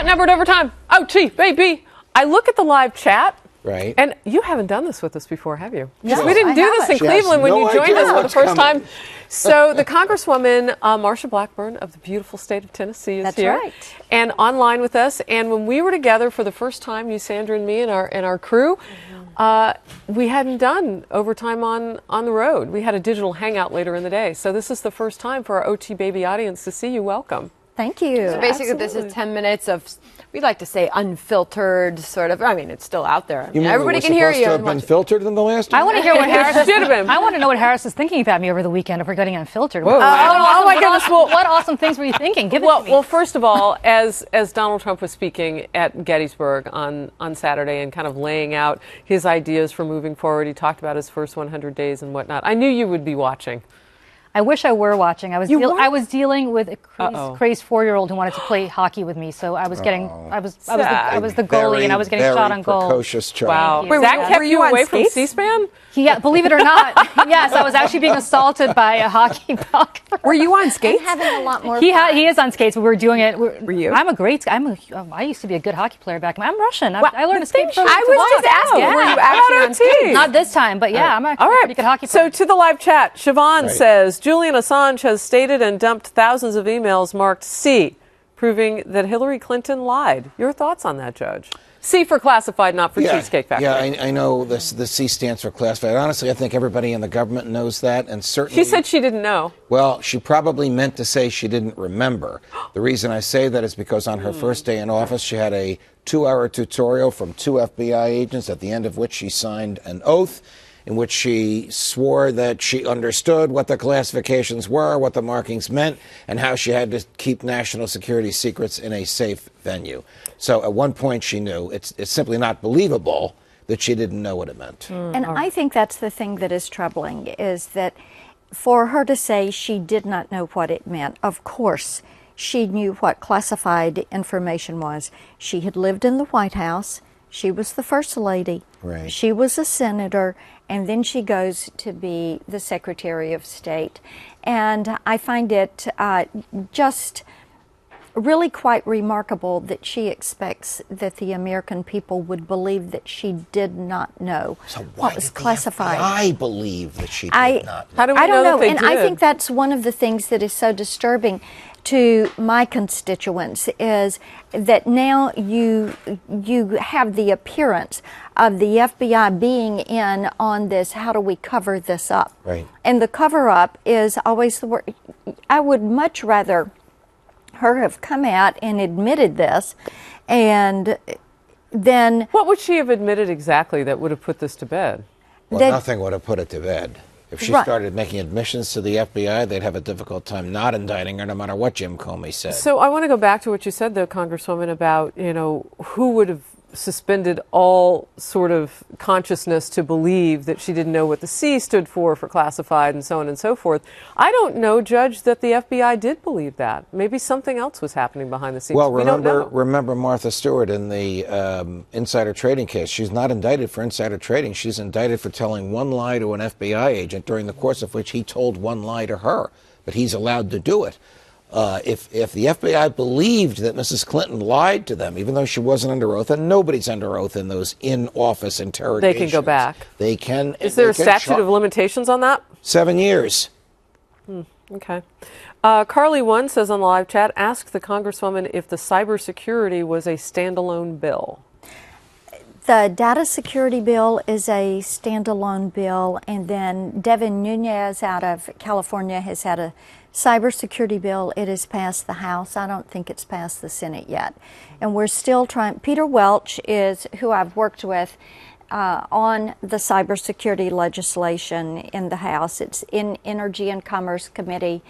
outnumbered overtime. OT, baby. I look at the live chat. Right. And you haven't done this with us before, have you? No, we didn't do this in Cleveland when you joined us for the first time. So the Congresswoman, Marsha Blackburn of the beautiful state of Tennessee is here. That's right. And online with us. And when we were together for the first time, you, Sandra, and me and our crew, we hadn't done overtime on the road. We had a digital hangout later in the day. So this is the first time for our OT Baby audience to see you. Welcome. Thank you. So basically, Absolutely. this is 10 minutes of, we'd like to say, unfiltered sort of. I mean, it's still out there. You mean Everybody it was can hear supposed you. to have been filtered in the last one? I want to hear what Harris Should have been. I want to know what Harris is thinking about me over the weekend if we're getting unfiltered. Whoa. Oh my goodness. What awesome things were you thinking? Give it to me. Well, first of all, as Donald Trump was speaking at Gettysburg on Saturday and kind of laying out his ideas for moving forward, he talked about his first 100 days and whatnot. I knew you would be watching. I wish I were watching. I was dealing with a crazed 4-year-old who wanted to play hockey with me, so I was getting I was the goalie and I was getting shot on goal. Precocious child. Wow. Wait, That kept were you you on away from skates? C-SPAN? Yeah, believe it or not, yes, I was actually being assaulted by a hockey puck. Were you on skates? Having a lot more He is on skates, but we were doing it. Were you? I used to be a good hockey player back then. I'm Russian. I learned to skate from I was just asking, were you actually on skates? Not this time, but yeah, I'm actually All a right. pretty good hockey player. So to the live chat, Siobhan says, Julian Assange has stated and dumped thousands of emails marked C, proving that Hillary Clinton lied. Your thoughts on that, Judge? C for classified, not for Cheesecake Factory. Yeah, I know the C stands for classified. Honestly, I think everybody in the government knows that, and certainly... She said she didn't know. Well, she probably meant to say she didn't remember. The reason I say that is because on her first day in office, she had a 2-hour tutorial from 2 FBI agents, at the end of which she signed an oath in which she swore that she understood what the classifications were, what the markings meant, and how she had to keep national security secrets in a safe venue. So at one point she knew. It's simply not believable that she didn't know what it meant. And I think that's the thing that is troubling, is that for her to say she did not know what it meant, of course she knew what classified information was. She had lived in the White House. She was the First Lady. Right. She was a senator, and then she goes to be the Secretary of State. And I find it just really quite remarkable that she expects that the American people would believe that she did not know what was classified. I believe that she did not know. How do we I don't know, that they and did? I think that's one of the things that is so disturbing to my constituents, is that now you have the appearance of the FBI being in on this. How do we cover this up? Right. And the cover up is always the word. I would much rather her have come out and admitted this, and then What would she have admitted exactly that would have put this to bed? Well, that- nothing would have put it to bed. If she Right. started making admissions to the FBI, they'd have a difficult time not indicting her, no matter what Jim Comey said. So I want to go back to what you said, though, Congresswoman, about, who would have suspended all sort of consciousness to believe that she didn't know what the C stood for classified and so on and so forth. I don't know, Judge, that the FBI did believe that. Maybe something else was happening behind the scenes. Well, we don't know. remember Martha Stewart in the insider trading case. She's not indicted for insider trading. She's indicted for telling one lie to an FBI agent, during the course of which he told one lie to her. But he's allowed to do it. If the FBI believed that Mrs. Clinton lied to them, even though she wasn't under oath, and nobody's under oath in those in-office interrogations. They can go back. They can. Is there a they can statute of limitations on that? 7 years. Okay. Carly One says on the live chat, ask the Congresswoman if the cybersecurity was a standalone bill. the data security bill is a standalone bill, and then Devin Nunes out of California has had a cybersecurity bill. It has passed the House. I don't think it's passed the Senate yet. And we're still trying. Peter Welch is who I've worked with on the cybersecurity legislation in the House. It's in Energy and Commerce Committee.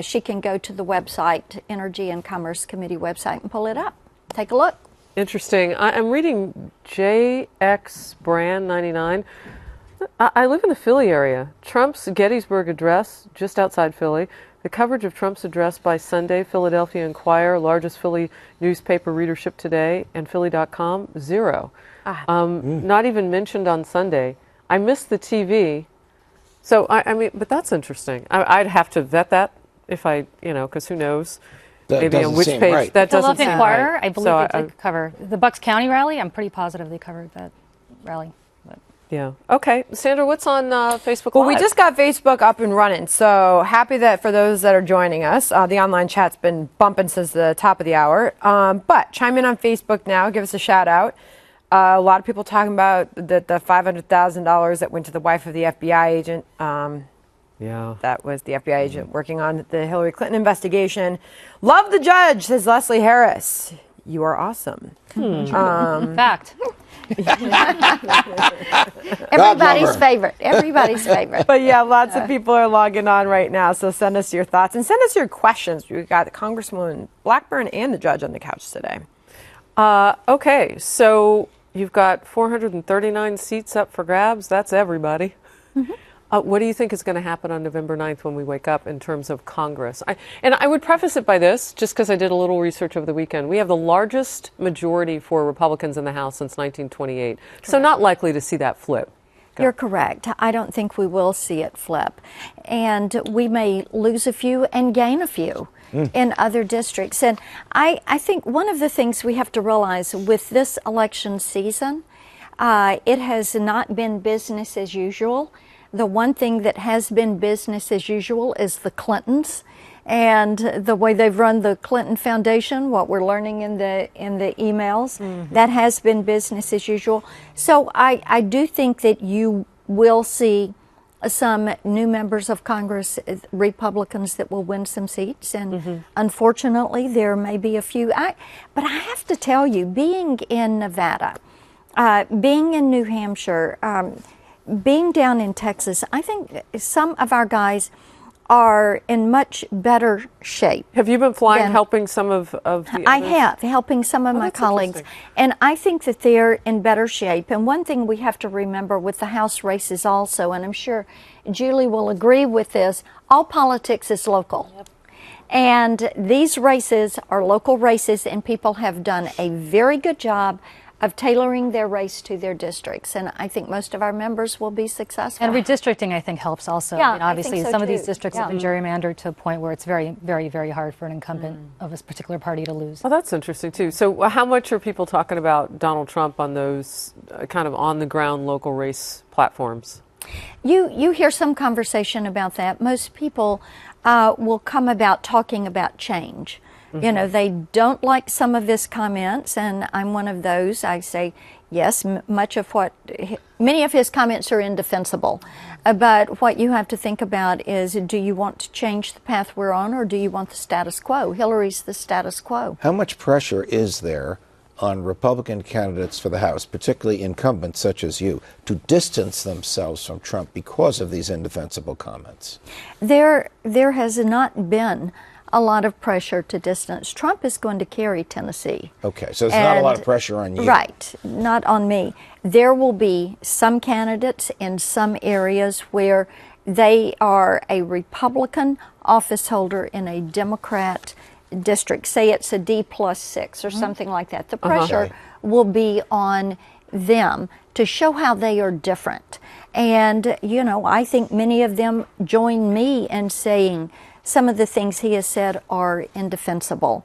She can go to the website, Energy and Commerce Committee website, and pull it up. Take a look. Interesting. I'm reading JX Brand 99. I live in the Philly area. Trump's Gettysburg Address, just outside Philly. The coverage of Trump's address by Sunday, Philadelphia Inquirer, largest Philly newspaper readership today, and Philly.com, 0. Not even mentioned on Sunday. I missed the TV. So, I mean, but that's interesting. I'd have to vet that if because who knows. maybe on which seem page. right. That doesn't Philadelphia seem Inquirer, right. I believe they did cover the Bucks County rally. I'm pretty positive they covered that rally. But. Yeah. Okay. Sandra, what's on Facebook Live? Well, we just got Facebook up and running, so happy that for those that are joining us. The online chat's been bumping since the top of the hour. But chime in on Facebook now. Give us a shout out. A lot of people talking about the $500,000 that went to the wife of the FBI agent. Yeah. That was the FBI agent working on the Hillary Clinton investigation. Love the judge, says Leslie Harris. You are awesome. Fact. Everybody's favorite. Everybody's favorite. But yeah, lots of people are logging on right now, so send us your thoughts and send us your questions. We've got Congresswoman Blackburn and the judge on the couch today. Okay, so you've got 439 seats up for grabs. That's everybody. What do you think is going to happen on November 9th when we wake up in terms of Congress? And I would preface it by this, just because I did a little research over the weekend. We have the largest majority for Republicans in the House since 1928. Correct. So not likely to see that flip. You're correct. I don't think we will see it flip. And we may lose a few and gain a few in other districts. And I think one of the things we have to realize with this election season, it has not been business as usual. The one thing that has been business as usual is the Clintons and the way they've run the Clinton Foundation, what we're learning in the emails, that has been business as usual. So I do think that you will see some new members of Congress, Republicans, that will win some seats. And unfortunately, there may be a few. But I have to tell you, being in Nevada, being in New Hampshire, being down in Texas, I think some of our guys are in much better shape. Have you been flying, helping some of the others? I have, helping some of my colleagues. And I think that they're in better shape. And one thing we have to remember with the House races also, and I'm sure Julie will agree with this, all politics is local. Yep. And these races are local races, and people have done a very good job of tailoring their race to their districts. And I think most of our members will be successful. And redistricting, I think, helps also. Yeah, I mean, obviously, so some of too. these districts have been gerrymandered to a point where it's very, very, very hard for an incumbent of a particular party to lose. Well, that's interesting, too. So how much are people talking about Donald Trump on those kind of on-the-ground local race platforms? You hear some conversation about that. Most people will come about talking about change. You know, they don't like some of his comments, and I'm one of those. I say, yes, many of his comments are indefensible. But what you have to think about is, do you want to change the path we're on, or do you want the status quo? Hillary's the status quo. How much pressure is there on Republican candidates for the House, particularly incumbents such as you, to distance themselves from Trump because of these indefensible comments? There has not been a lot of pressure to distance. Trump is going to carry Tennessee. Okay, so there's not a lot of pressure on you. Right, not on me. There will be some candidates in some areas where they are a Republican office holder in a Democrat district. Say it's a D+6 or something like that. The pressure will be on them to show how they are different. And, you know, I think many of them join me in saying some of the things he has said are indefensible.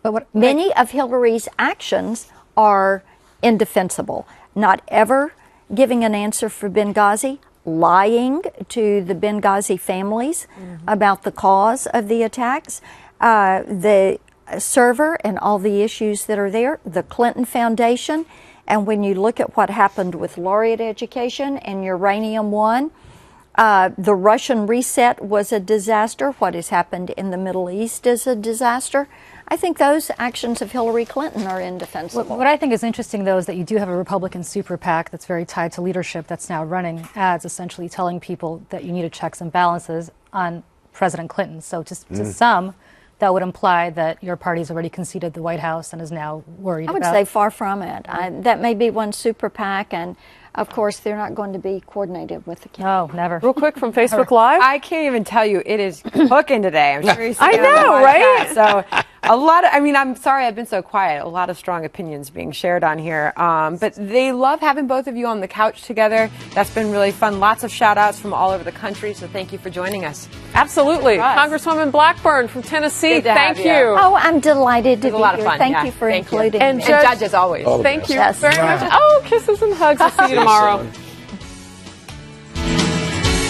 But many of Hillary's actions are indefensible. Not ever giving an answer for Benghazi, lying to the Benghazi families about the cause of the attacks, the server and all the issues that are there, the Clinton Foundation, and when you look at what happened with Laureate Education and Uranium One, the Russian reset was a disaster. What has happened in the Middle East is a disaster. I think those actions of Hillary Clinton are indefensible. What I think is interesting, though, is that you do have a Republican super PAC that's very tied to leadership that's now running ads, essentially telling people that you need a checks and balances on President Clinton. So to some, that would imply that your party's already conceded the White House and is now worried about... I would say far from it. That may be one super PAC, and of course they're not going to be coordinated with the candidate. No, never. Real quick from Facebook Live. I can't even tell you, it is cooking today. I'm sure you've seen I know, right? So I'm sorry I've been so quiet. A lot of strong opinions being shared on here. But they love having both of you on the couch together. That's been really fun. Lots of shout outs from all over the country. So thank you for joining us. Absolutely. Congresswoman Blackburn from Tennessee. Thank you. Oh, I'm delighted to be a lot of here. fun. Thank you for including me. And Judge, as always. Oh, Thank you Yes. very much. Oh, kisses and hugs. I'll see you tomorrow.